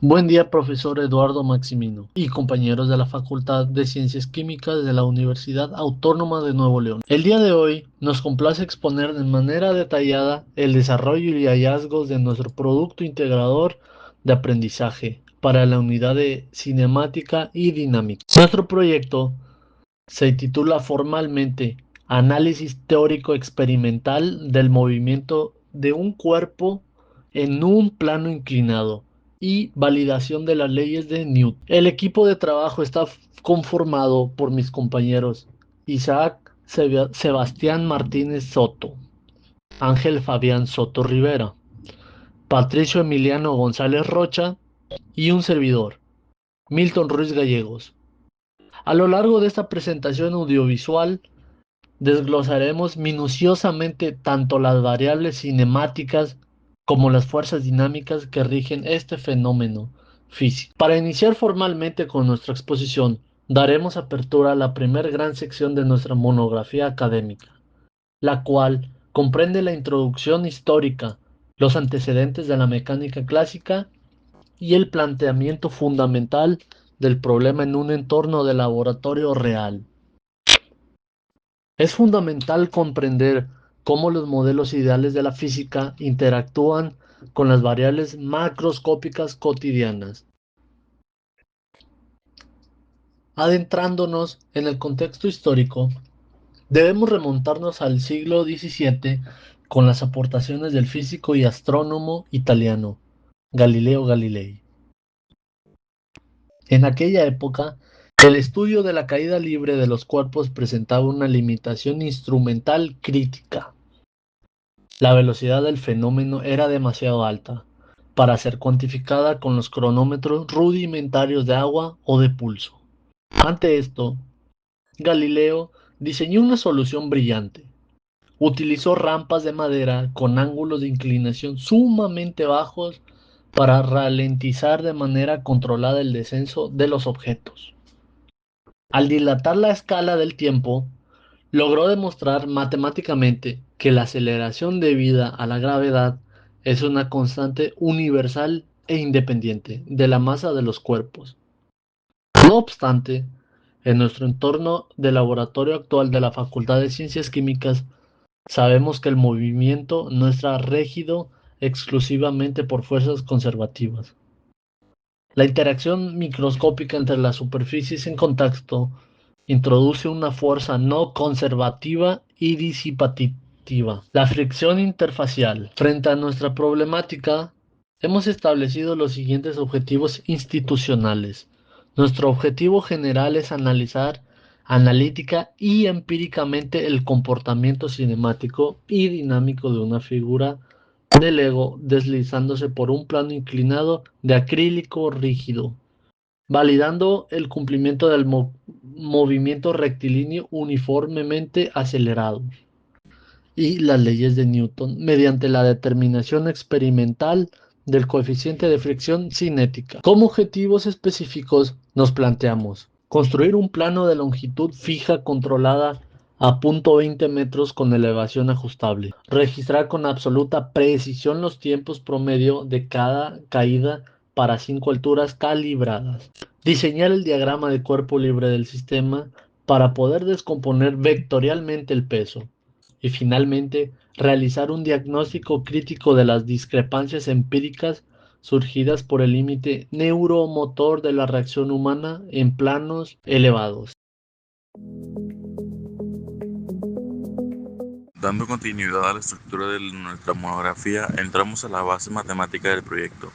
Buen día, profesor Eduardo Maximino y compañeros de la Facultad de Ciencias Químicas de la Universidad Autónoma de Nuevo León. El día de hoy nos complace exponer de manera detallada el desarrollo y hallazgos de nuestro producto integrador de aprendizaje para la unidad de cinemática y dinámica. Nuestro proyecto se titula formalmente Análisis teórico experimental del movimiento de un cuerpo en un plano inclinado y validación de las leyes de Newton. El equipo de trabajo está conformado por mis compañeros Isaac Sebastián Martínez Soto, Ángel Fabián Soto Rivera, Patricio Emiliano González Rocha y un servidor, Milton Ruiz Gallegos. A lo largo de esta presentación audiovisual desglosaremos minuciosamente tanto las variables cinemáticas como las fuerzas dinámicas que rigen este fenómeno físico. Para iniciar formalmente con nuestra exposición, daremos apertura a la primera gran sección de nuestra monografía académica, la cual comprende la introducción histórica, los antecedentes de la mecánica clásica y el planteamiento fundamental del problema en un entorno de laboratorio real. Es fundamental comprender cómo los modelos ideales de la física interactúan con las variables macroscópicas cotidianas. Adentrándonos en el contexto histórico, debemos remontarnos al siglo XVII con las aportaciones del físico y astrónomo italiano Galileo Galilei. En aquella época, el estudio de la caída libre de los cuerpos presentaba una limitación instrumental crítica. La velocidad del fenómeno era demasiado alta para ser cuantificada con los cronómetros rudimentarios de agua o de pulso. Ante esto, Galileo diseñó una solución brillante. Utilizó rampas de madera con ángulos de inclinación sumamente bajos para ralentizar de manera controlada el descenso de los objetos. Al dilatar la escala del tiempo, logró demostrar matemáticamente que la aceleración debida a la gravedad es una constante universal e independiente de la masa de los cuerpos. No obstante, en nuestro entorno de laboratorio actual de la Facultad de Ciencias Químicas, sabemos que el movimiento no está regido exclusivamente por fuerzas conservativas. La interacción microscópica entre las superficies en contacto introduce una fuerza no conservativa y disipativa. La fricción interfacial. Frente a nuestra problemática, hemos establecido los siguientes objetivos institucionales. Nuestro objetivo general es analizar analítica y empíricamente el comportamiento cinemático y dinámico de una figura de Lego deslizándose por un plano inclinado de acrílico rígido, validando el cumplimiento del movimiento rectilíneo uniformemente acelerado y las leyes de Newton mediante la determinación experimental del coeficiente de fricción cinética. Como objetivos específicos nos planteamos construir un plano de longitud fija controlada a 0.20 metros con elevación ajustable, registrar con absoluta precisión los tiempos promedio de cada caída para 5 alturas calibradas, diseñar el diagrama de cuerpo libre del sistema para poder descomponer vectorialmente el peso y finalmente realizar un diagnóstico crítico de las discrepancias empíricas surgidas por el límite neuromotor de la reacción humana en planos elevados. Dando continuidad a la estructura de nuestra monografía, entramos a la base matemática del proyecto,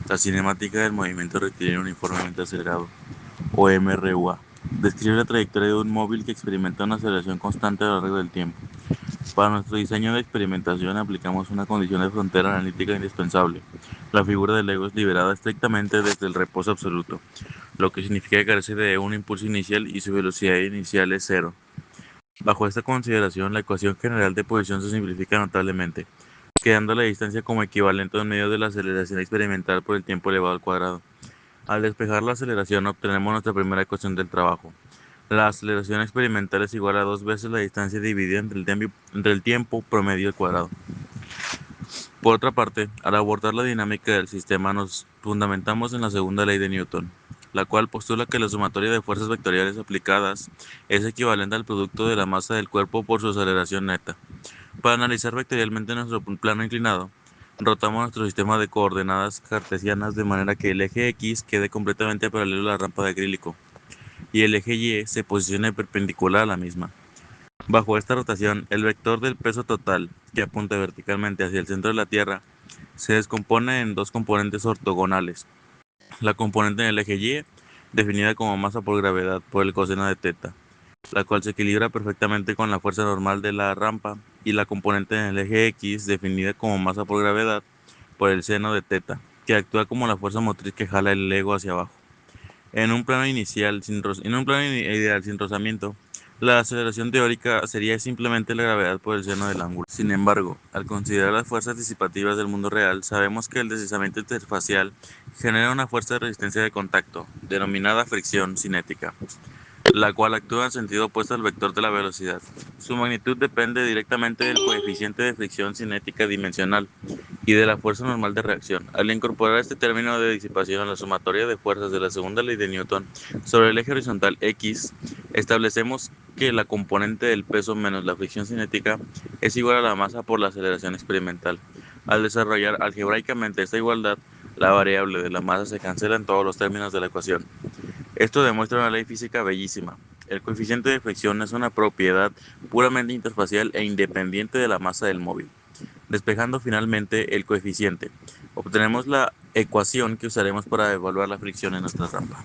la cinemática del movimiento rectilíneo uniformemente acelerado, o MRUA. Describe la trayectoria de un móvil que experimenta una aceleración constante a lo largo del tiempo. Para nuestro diseño de experimentación aplicamos una condición de frontera analítica indispensable. La figura del Lego es liberada estrictamente desde el reposo absoluto, lo que significa que carece de un impulso inicial y su velocidad inicial es cero. Bajo esta consideración, la ecuación general de posición se simplifica notablemente, quedando la distancia como equivalente a un medio de la aceleración experimental por el tiempo elevado al cuadrado. Al despejar la aceleración obtenemos nuestra primera ecuación del trabajo. La aceleración experimental es igual a 2 veces la distancia dividida entre el tiempo promedio al cuadrado. Por otra parte, al abordar la dinámica del sistema nos fundamentamos en la segunda ley de Newton, la cual postula que la sumatoria de fuerzas vectoriales aplicadas es equivalente al producto de la masa del cuerpo por su aceleración neta. Para analizar vectorialmente nuestro plano inclinado, rotamos nuestro sistema de coordenadas cartesianas de manera que el eje X quede completamente paralelo a la rampa de acrílico y el eje Y se posicione perpendicular a la misma. Bajo esta rotación, el vector del peso total, que apunta verticalmente hacia el centro de la Tierra, se descompone en dos componentes ortogonales. La componente en el eje Y, definida como masa por gravedad por el coseno de θ, la cual se equilibra perfectamente con la fuerza normal de la rampa, y la componente en el eje X, definida como masa por gravedad por el seno de θ, que actúa como la fuerza motriz que jala el lego hacia abajo. En un plano ideal sin rozamiento, la aceleración teórica sería simplemente la gravedad por el seno del ángulo. Sin embargo, al considerar las fuerzas disipativas del mundo real, sabemos que el deslizamiento interfacial genera una fuerza de resistencia de contacto, denominada fricción cinética, la cual actúa en sentido opuesto al vector de la velocidad. Su magnitud depende directamente del coeficiente de fricción cinética dimensional y de la fuerza normal de reacción. Al incorporar este término de disipación a la sumatoria de fuerzas de la segunda ley de Newton sobre el eje horizontal X, establecemos que la componente del peso menos la fricción cinética es igual a la masa por la aceleración experimental. Al desarrollar algebraicamente esta igualdad, la variable de la masa se cancela en todos los términos de la ecuación. Esto demuestra una ley física bellísima. El coeficiente de fricción es una propiedad puramente interfacial e independiente de la masa del móvil. Despejando finalmente el coeficiente, obtenemos la ecuación que usaremos para evaluar la fricción en nuestra rampa.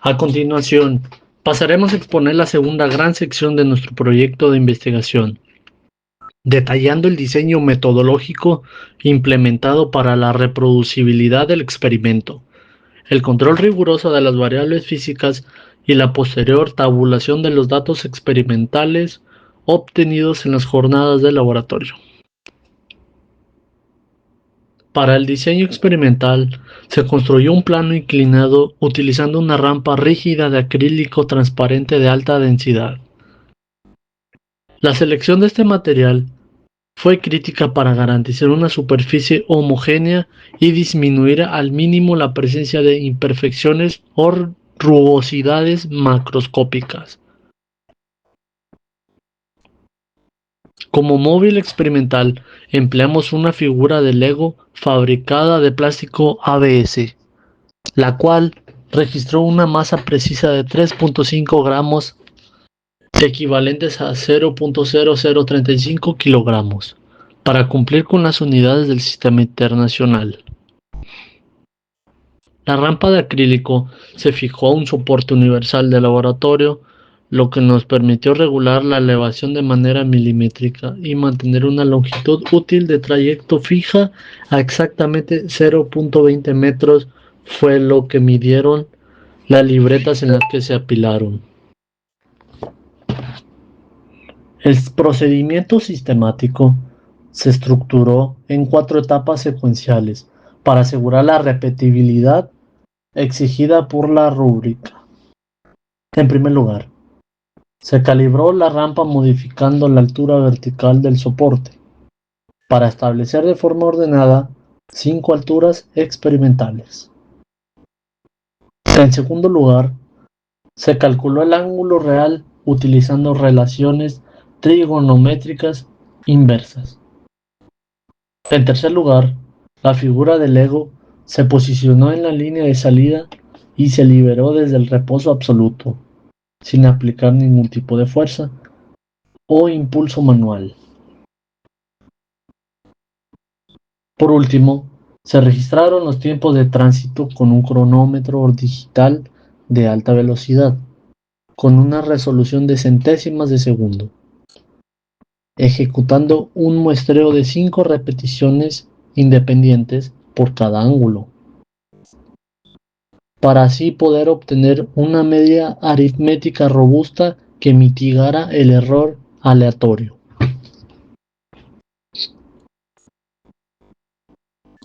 A continuación, pasaremos a exponer la segunda gran sección de nuestro proyecto de investigación, detallando el diseño metodológico implementado para la reproducibilidad del experimento, el control riguroso de las variables físicas y la posterior tabulación de los datos experimentales obtenidos en las jornadas de laboratorio. Para el diseño experimental, se construyó un plano inclinado utilizando una rampa rígida de acrílico transparente de alta densidad. La selección de este material fue crítica para garantizar una superficie homogénea y disminuir al mínimo la presencia de imperfecciones o rugosidades macroscópicas. Como móvil experimental, empleamos una figura de Lego fabricada de plástico ABS, la cual registró una masa precisa de 3.5 gramos, equivalentes a 0.0035 kilogramos, para cumplir con las unidades del sistema internacional. La rampa de acrílico se fijó a un soporte universal de laboratorio, lo que nos permitió regular la elevación de manera milimétrica y mantener una longitud útil de trayecto fija a exactamente 0.20 metros, fue lo que midieron las libretas en las que se apilaron. El procedimiento sistemático se estructuró en 4 etapas secuenciales para asegurar la repetibilidad exigida por la rúbrica. En primer lugar, se calibró la rampa modificando la altura vertical del soporte para establecer de forma ordenada 5 alturas experimentales. En segundo lugar, se calculó el ángulo real utilizando relaciones trigonométricas inversas. En tercer lugar, la figura del Lego se posicionó en la línea de salida y se liberó desde el reposo absoluto, sin aplicar ningún tipo de fuerza o impulso manual. Por último, se registraron los tiempos de tránsito con un cronómetro digital de alta velocidad, con una resolución de centésimas de segundo, ejecutando un muestreo de 5 repeticiones independientes por cada ángulo, para así poder obtener una media aritmética robusta que mitigara el error aleatorio.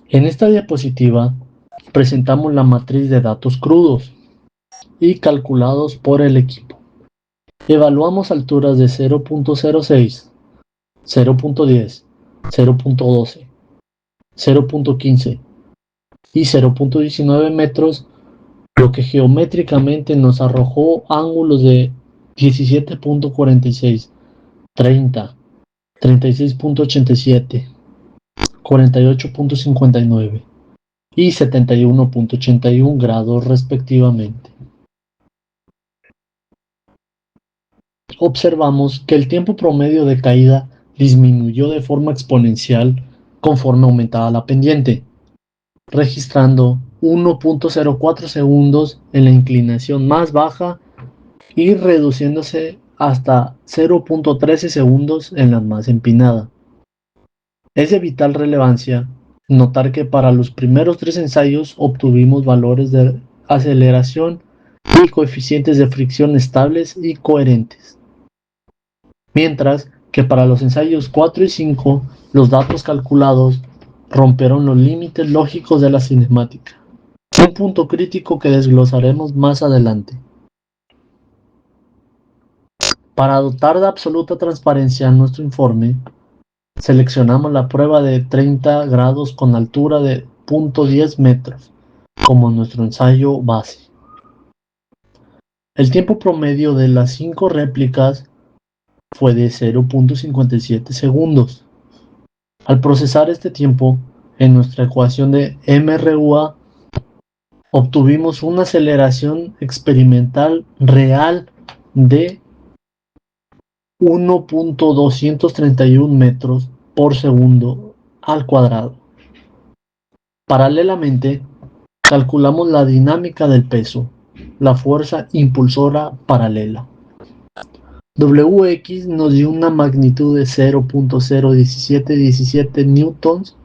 En esta diapositiva presentamos la matriz de datos crudos y calculados por el equipo. Evaluamos alturas de 0.06, 0.10, 0.12, 0.15 y 0.19 metros, lo que geométricamente nos arrojó ángulos de 17.46, 30, 36.87, 48.59 y 71.81 grados respectivamente. Observamos que el tiempo promedio de caída disminuyó de forma exponencial conforme aumentaba la pendiente, registrando 1.04 segundos en la inclinación más baja y reduciéndose hasta 0.13 segundos en la más empinada. Es de vital relevancia notar que para los primeros 3 ensayos obtuvimos valores de aceleración y coeficientes de fricción estables y coherentes, mientras que para los ensayos 4 y 5 los datos calculados rompieron los límites lógicos de la cinemática, un punto crítico que desglosaremos más adelante. Para dotar de absoluta transparencia a nuestro informe, seleccionamos la prueba de 30 grados con altura de 0.10 metros como nuestro ensayo base. El tiempo promedio de las 5 réplicas fue de 0.57 segundos. Al procesar este tiempo en nuestra ecuación de MRUA, obtuvimos una aceleración experimental real de 1.231 metros por segundo al cuadrado. Paralelamente, calculamos la dinámica del peso, la fuerza impulsora paralela. Wx nos dio una magnitud de 0.01717 newtons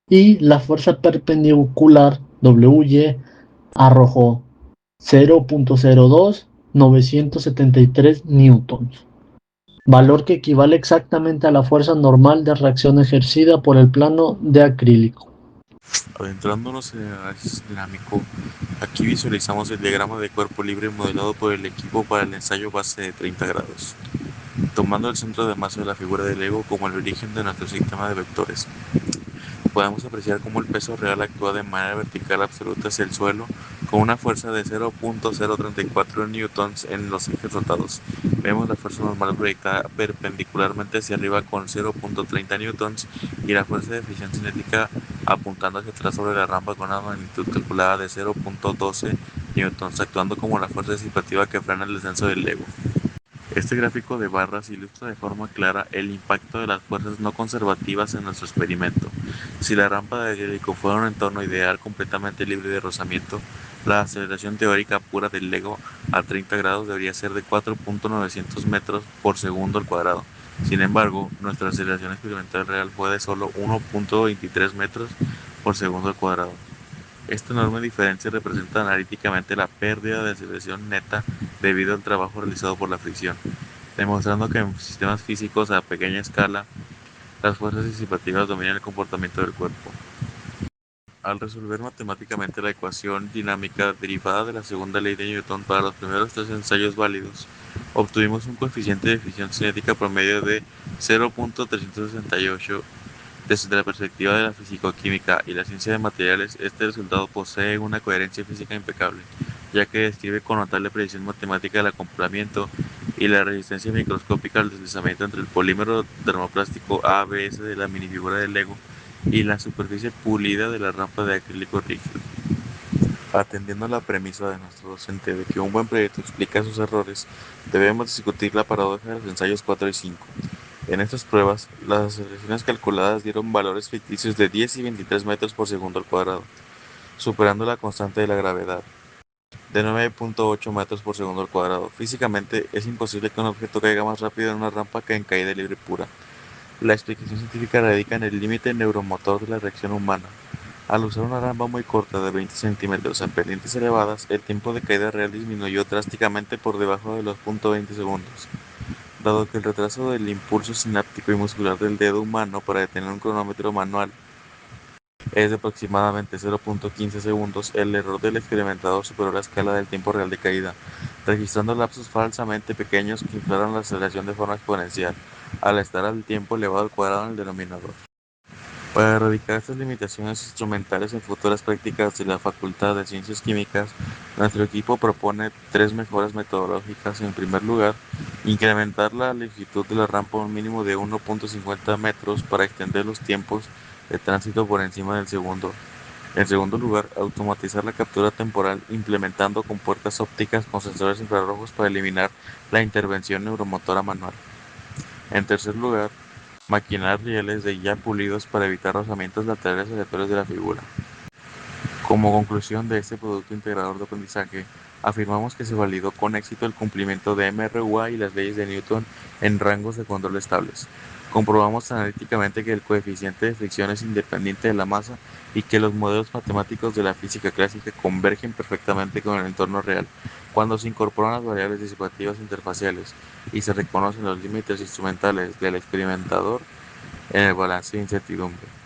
y la fuerza perpendicular Wy arrojó 0.02973 newtons, valor que equivale exactamente a la fuerza normal de reacción ejercida por el plano de acrílico. Adentrándonos en el análisis dinámico, aquí visualizamos el diagrama de cuerpo libre modelado por el equipo para el ensayo base de 30 grados, tomando el centro de masa de la figura del Lego como el origen de nuestro sistema de vectores. Podemos apreciar cómo el peso real actúa de manera vertical absoluta hacia el suelo con una fuerza de 0.034 newtons en los ejes rotados. Vemos la fuerza normal proyectada perpendicularmente hacia arriba con 0.30 newtons y la fuerza de fricción cinética apuntando hacia atrás sobre la rampa con una magnitud calculada de 0.12 newtons, actuando como la fuerza disipativa que frena el descenso del Lego. Este gráfico de barras ilustra de forma clara el impacto de las fuerzas no conservativas en nuestro experimento. Si la rampa de acrílico fuera un entorno ideal completamente libre de rozamiento, la aceleración teórica pura del Lego a 30 grados debería ser de 4.900 metros por segundo al cuadrado. Sin embargo, nuestra aceleración experimental real fue de solo 1.23 metros por segundo al cuadrado. Esta enorme diferencia representa analíticamente la pérdida de aceleración neta debido al trabajo realizado por la fricción, demostrando que en sistemas físicos a pequeña escala, las fuerzas disipativas dominan el comportamiento del cuerpo. Al resolver matemáticamente la ecuación dinámica derivada de la segunda ley de Newton para los primeros 3 ensayos válidos, obtuvimos un coeficiente de fricción cinética promedio de 0.368. Desde la perspectiva de la fisicoquímica y la ciencia de materiales, este resultado posee una coherencia física impecable, ya que describe con notable precisión matemática el acoplamiento y la resistencia microscópica al deslizamiento entre el polímero termoplástico ABS de la minifigura del Lego y la superficie pulida de la rampa de acrílico rígido. Atendiendo a la premisa de nuestro docente de que un buen proyecto explica sus errores, debemos discutir la paradoja de los ensayos 4 y 5. En estas pruebas, las aceleraciones calculadas dieron valores ficticios de 10 y 23 metros por segundo al cuadrado, superando la constante de la gravedad, de 9.8 metros por segundo al cuadrado. Físicamente, es imposible que un objeto caiga más rápido en una rampa que en caída libre pura. La explicación científica radica en el límite neuromotor de la reacción humana. Al usar una rampa muy corta de 20 centímetros en pendientes elevadas, el tiempo de caída real disminuyó drásticamente por debajo de los .20 segundos. Dado que el retraso del impulso sináptico y muscular del dedo humano para detener un cronómetro manual es de aproximadamente 0.15 segundos, el error del experimentador superó la escala del tiempo real de caída, registrando lapsos falsamente pequeños que inflaron la aceleración de forma exponencial, al estar al tiempo elevado al cuadrado en el denominador. Para erradicar estas limitaciones instrumentales en futuras prácticas de la Facultad de Ciencias Químicas, nuestro equipo propone 3 mejoras metodológicas. En primer lugar, incrementar la longitud de la rampa a un mínimo de 1.50 metros para extender los tiempos de tránsito por encima del segundo. En segundo lugar, automatizar la captura temporal implementando compuertas ópticas con sensores infrarrojos para eliminar la intervención neuromotora manual. En tercer lugar, maquinar rieles de ya pulidos para evitar rozamientos laterales aleatorios de la figura. Como conclusión de este producto integrador de aprendizaje, afirmamos que se validó con éxito el cumplimiento de MRUA y las leyes de Newton en rangos de control estables. Comprobamos analíticamente que el coeficiente de fricción es independiente de la masa y que los modelos matemáticos de la física clásica convergen perfectamente con el entorno real cuando se incorporan las variables disipativas interfaciales y se reconocen los límites instrumentales del experimentador en el balance de incertidumbre.